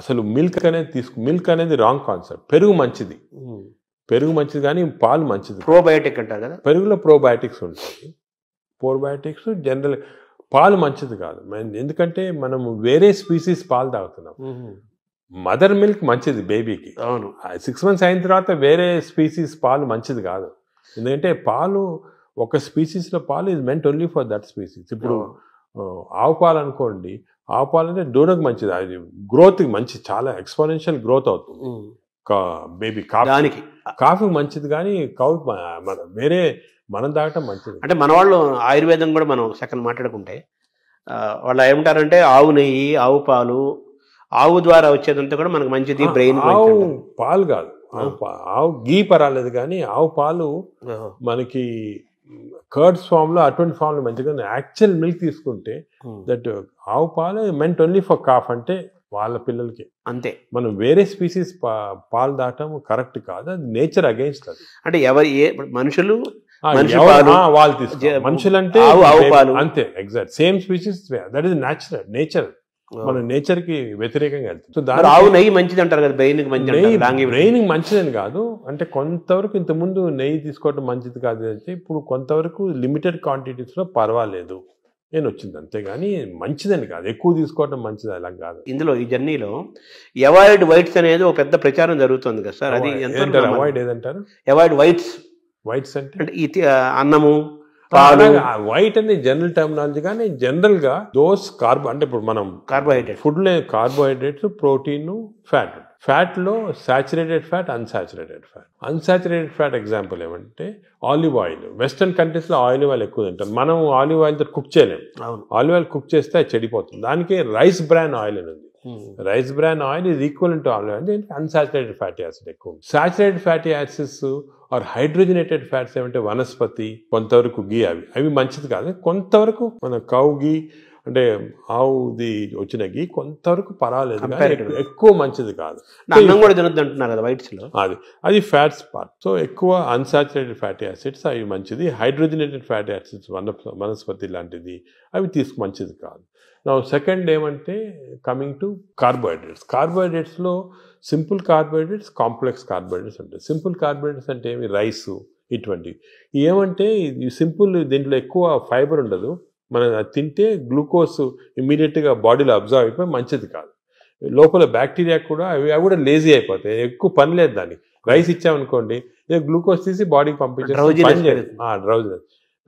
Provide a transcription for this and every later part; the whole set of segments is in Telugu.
అసలు మిల్క్ అనేది రాంగ్ కాన్సెప్ట్. పెరుగు మంచిది, పెరుగు మంచిది కానీ పాలు మంచిది. ప్రోబయోటిక్ అంటారు కదా, పెరుగులో ప్రోబయోటిక్స్ ఉంటాయి. ప్రోబయోటిక్స్ జనరల్, పాలు మంచిది కాదు. ఎందుకంటే మనం వేరే స్పీసీస్ పాలు తాగుతున్నాం. మదర్ మిల్క్ మంచిది బేబీకి. అవును, 6 months అయిన తర్వాత వేరే స్పీసీస్ పాలు మంచిది కాదు. ఎందుకంటే పాలు ఒక స్పీసీస్లో పాలు is meant only for that species. ఇప్పుడు ఆవు పాలు అనుకోండి, ఆవు పాలు అంటే దూడకు మంచిది, అది గ్రోత్కి మంచి, చాలా ఎక్స్పోనెన్షియల్ గ్రోత్ అవుతుంది బేబీ. కాఫీకి మంచిది కానీ వేరే మనం తాగటం మంచిది. అంటే మన వాళ్ళు ఆయుర్వేదం కూడా మనం సెకండ్ మాట్లాడుకుంటే వాళ్ళు ఏమంటారంటే ఆవు నెయ్యి, ఆవు పాలు, ఆవు ద్వారా వచ్చేదంతా కూడా మనకు మంచిది, బ్రెయిన్. ఆవు పాలు కాదు, ఆవు గీ పర్వాలేదు కానీ ఆవు పాలు మనకి కర్డ్స్ ఫామ్లో అటువంటి ఫామ్లో మంచిగా. యాక్చువల్ మిల్క్ తీసుకుంటే దట్ ఆవు పాలు మెంట్ ఓన్లీ ఫర్ కాఫ్, అంటే వాళ్ళ పిల్లలకి అంతే. మనం వేరే స్పీసీస్ పాలు దాటం కరెక్ట్ కాదు, అది నేచర్ అగేన్స్ట్. అది అంటే ఎవరు మనుషులు వాళ్ళు తీసుకోవాలి, మనుషులంటే అంతే, exact same species, that is nature. మన నేచర్ కి వ్యతిరేకంగా వెళ్తుంది. సో దాని ఆవు నెయ్యి మంచిది అంటారు కదా, బ్రెయిన్ మంచిదని కాదు, అంటే కొంతవరకు ఇంతకుముందు నెయ్యి తీసుకోవడం మంచిది కాదు అంటే ఇప్పుడు కొంతవరకు లిమిటెడ్ క్వాంటిటీస్ లో పర్వాలేదు నేను వచ్చింది, అంతేగాని మంచిదని కాదు, ఎక్కువ తీసుకోవడం మంచిది అలా కాదు. ఇందులో ఈ జర్నీలో అవాయిడ్ వైట్స్ అనేది ఒక పెద్ద ప్రచారం జరుగుతుంది కదా సార్, అది అవాయిడ్ ఏదంటారు? అవాయిడ్ వైట్స్ అంటే అన్నము, వైట్ అనేది జనరల్ టర్మినాలజీ, కానీ జనరల్ గా దోస్ అంటే ఇప్పుడు మనం ఫుడ్ లో కార్బోహైడ్రేట్స్, ప్రోటీన్, ఫ్యాట్ లో saturated fat, unsaturated fat example ఏమంటే ఆలివ్ ఆయిల్. వెస్టర్న్ కంట్రీస్ లో ఆలివ్ ఆయిల్ ఎక్కువ తింటాం, మనం ఆలివ్ ఆయిల్ తో కుక్ చేయలేము. ఆలివ్ ఆయిల్ కుక్ చేస్తే అది చెడిపోతుంది. దానికి రైస్ బ్రాన్ ఆయిల్ అని ఉంది. Rice bran oil is equal to olive oil, unsaturated fatty acid ఎక్కువ. Saturated fatty acids are hydrogenated fats ఏమంటే వనస్పతి, కొంతవరకు గీ, అవి మంచిది కాదు. కొంతవరకు మన కౌ గీ అంటే ఆవుది వచ్చిన గీ కొంతవరకు పర్వాలేదు, ఎక్కువ మంచిది కాదు. అది ఫ్యాట్స్ పార్ట్. సో ఎక్కువ అన్సాచురేటెడ్ ఫ్యాటీ యాసిడ్స్ అవి మంచిది. హైడ్రోజనేటెడ్ ఫ్యాటీ యాసిడ్స్ వనస్పతి లాంటిది అవి మంచిది కాదు. నా సెకండ్ ఏమంటే కమింగ్ టు కార్బోహైడ్రేట్స్లో సింపుల్ కార్బోహైడ్రేట్స్, కాంప్లెక్స్ కార్బోహైడ్రేట్స్ ఉంటాయి. సింపుల్ కార్బోహైడ్రేట్స్ అంటే ఏమి, రైసు ఇటువంటివి. ఏమంటే ఈ సింపుల్, దీంట్లో ఎక్కువ ఫైబర్ ఉండదు, మనం తింటే గ్లూకోజ్ ఇమ్మీడియట్గా బాడీలో అబ్జర్వ్ అయిపోయి మంచిది కాదు. లోపల బ్యాక్టీరియా కూడా అవి కూడా లేజీ అయిపోతాయి, ఎక్కువ పని లేదు దానికి. రైస్ ఇచ్చామనుకోండి, గ్లూకోజ్ తీసి బాడీకి పంపించేది.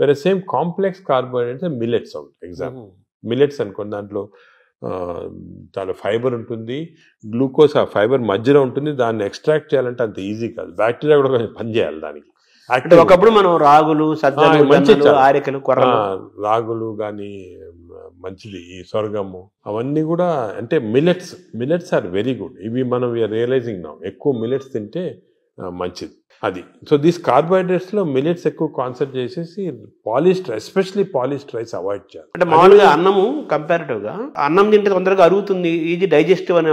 వేరే సేమ్ కాంప్లెక్స్ కార్బోహైడ్రేట్స్ మిల్లెట్స్ ఉంటాయి. ఎగ్జాంపుల్ మిల్లెట్స్ అనుకోండి, దాంట్లో చాలా ఫైబర్ ఉంటుంది, గ్లూకోజ్ ఆ ఫైబర్ మధ్యలో ఉంటుంది. దాన్ని ఎక్స్ట్రాక్ట్ చేయాలంటే అంత ఈజీ కాదు, బ్యాక్టీరియా కూడా కొంచెం పని చేయాలి దానికి. ఒకప్పుడు మనం రాగులు, రాగులు కానీ మంచిది, ఈ సొరగము అవన్నీ కూడా అంటే మిల్లెట్స్ ఆర్ వెరీ గుడ్. ఇవి మనం రియలైజింగ్ నా ఎక్కువ మిల్లెట్స్ తింటే మంచిది అది. సో దీస్ కార్బోహైడ్రేట్స్ లో మిల్లెట్స్ ఎక్కువ కాన్సెప్ట్ చేసేసి polished, especially polished rice avoid చేయాలి. అంటే మామూలుగా అన్నము కంపారిటివ్ గా అన్నం తింటే తొందరగా అరుగుతుంది, ఈజీ డైజెస్టివ్ అనే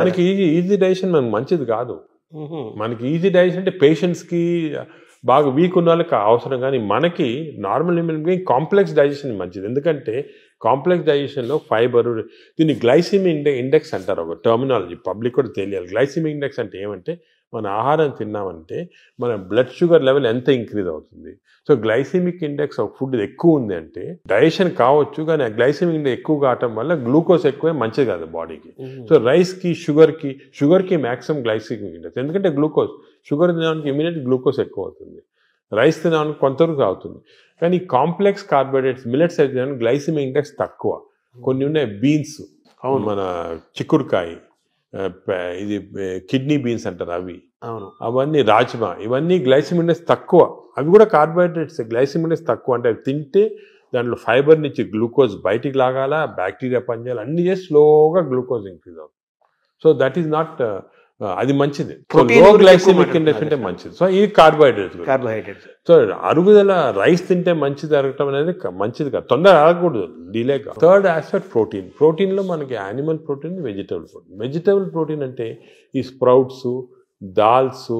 మనకి ఈజీ డైజెషన్ మనకు మంచిది కాదు. మనకి ఈజీ డైజెషన్ అంటే పేషెంట్స్ కి, బాగా వీక్ ఉన్న వాళ్ళకి అవసరం, కానీ మనకి నార్మల్ కాంప్లెక్స్ డైజెషన్ మంచిది. ఎందుకంటే కాంప్లెక్స్ డైజెషన్లో ఫైబర్, దీన్ని గ్లైసిమిక్ ఇండెక్స్ అంటారు, ఒక టర్మినాలజీ పబ్లిక్ కూడా తెలియాలి. గ్లైసిమిక్ ఇండెక్స్ అంటే ఏమంటే మన ఆహారం తిన్నామంటే మన బ్లడ్ షుగర్ లెవెల్ ఎంత ఇంక్రీజ్ అవుతుంది. సో గ్లైసిమిక్ ఇండెక్స్ ఒక ఫుడ్ ఎక్కువ ఉంది అంటే డైజెషన్ కావచ్చు, కానీ ఆ గ్లైసిమిక్ ఇండెక్స్ ఎక్కువ కావటం వల్ల గ్లూకోజ్ ఎక్కువే మంచిది కాదు బాడీకి. సో రైస్కి, షుగర్కి మ్యాక్సిమం గ్లైసిమిక్ ఇండెక్స్, ఎందుకంటే షుగర్ తినడానికి ఇమీడియట్ గ్లూకోజ్ ఎక్కువ అవుతుంది, రైస్ తినడానికి కొంతవరకు అవుతుంది. కానీ కాంప్లెక్స్ కార్బోహైడ్రేట్స్ మిల్లెట్స్ అయితే గ్లైసిమిక్ ఇండెక్స్ తక్కువ. కొన్ని ఉన్నాయి, బీన్స్, మన చిక్కుడుకాయ, ఇది కిడ్నీ బీన్స్ అంటారు అవి, అవన్నీ రాజ్మా, ఇవన్నీ గ్లైసిమిక్ ఇండెక్స్ తక్కువ. అవి కూడా కార్బోహైడ్రేట్స్, గ్లైసిమిక్ ఇండెక్స్ తక్కువ. అంటే అవి తింటే దాంట్లో ఫైబర్ నుంచి గ్లూకోజ్ బయటికి లాగాల, బ్యాక్టీరియా పనిచేయాలి, అన్ని చేసి స్లోగా గ్లూకోజ్ ఇంక్రీజ్ అవుతుంది. సో దట్ ఈస్ నాట్, అది మంచిది. లో గ్లైసిమిక్ ఇండెక్స్ అంటే మంచిది. సో ఈ కార్బోహైడ్రేట్స్. సో అరుగుదల, రైస్ తింటే మంచిది అరగటం అనేది మంచిది కాదు, తొందర అరగకూడదు, డిలేగా. థర్డ్ ఆస్పెక్ట్ ప్రోటీన్లో మనకి యానిమల్ ప్రోటీన్, వెజిటబుల్ ప్రోటీన్ అంటే ఈ స్ప్రౌట్స్, దాల్స్,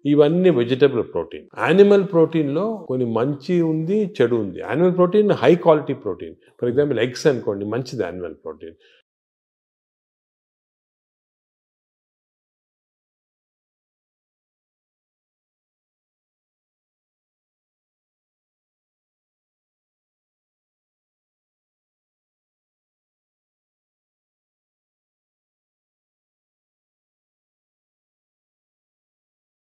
ఇవన్నీ వెజిటబుల్ ప్రోటీన్. యానిమల్ ప్రోటీన్లో కొన్ని మంచి ఉంది, చెడు ఉంది. Animal protein high quality protein. For example eggs అనుకోండి, మంచిది యానిమల్ ప్రోటీన్.